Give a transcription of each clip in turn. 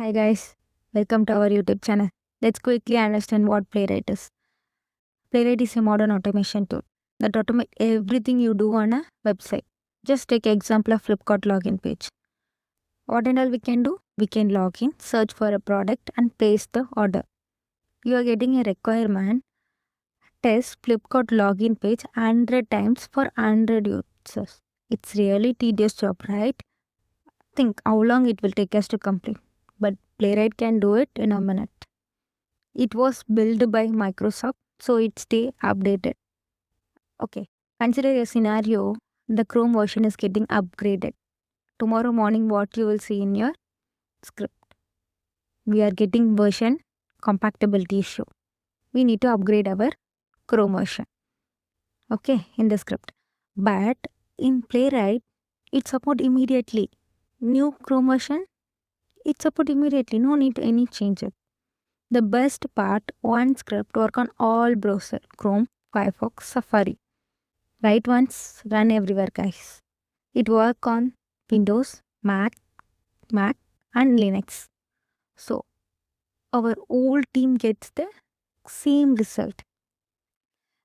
Hi guys, welcome to our YouTube channel. Let's quickly understand what Playwright is. Playwright is a modern automation tool that automates everything you do on a website. Just take example of Flipkart login page. What and all we can do? We can log in, search for a product and place the order. You are getting a requirement. Test Flipkart login page 100 times for 100 users. It's really tedious job, right? Think how long it will take us to complete. But Playwright can do it in a minute. It was built by Microsoft, so it stay updated. Okay, consider a scenario, the Chrome version is getting upgraded. Tomorrow morning, what you will see in your script? We are getting version compatibility issue. We need to upgrade our Chrome version. Okay, in the script. But in Playwright, it support immediately. New Chrome version, it support immediately. No need to any changes. The best part, one script work on all browser, Chrome, Firefox, Safari. Write once, run everywhere, guys. It work on Windows, Mac and Linux. So our whole team gets the same result.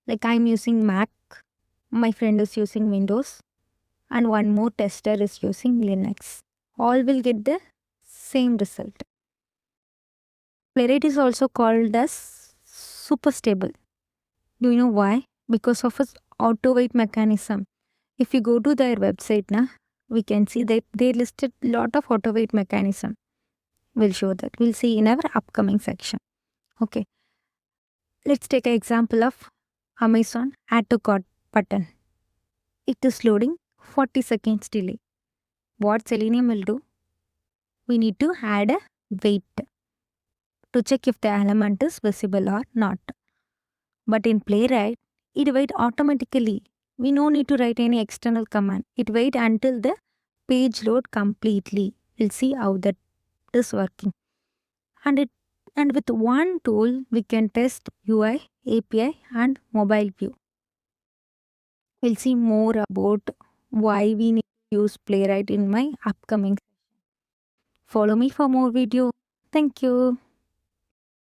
Like I'm using Mac, my friend is using Windows, and one more tester is using Linux. All will get the same result. Playwright is also called as super stable. Do you know why? Because of its auto-wait mechanism. If you go to their website, we can see that they listed lot of auto-wait mechanism. We'll show that. We'll see in our upcoming section. Okay. Let's take an example of Amazon add to cart button. It is loading 40 seconds delay. What Selenium will do? We need to add a wait to check if the element is visible or not. But in Playwright, it wait automatically. We no need to write any external command. It wait until the page load completely. We'll see how that is working. And with one tool, we can test UI, API and mobile view. We'll see more about why we need to use Playwright in my upcoming. Follow me for more video. Thank you.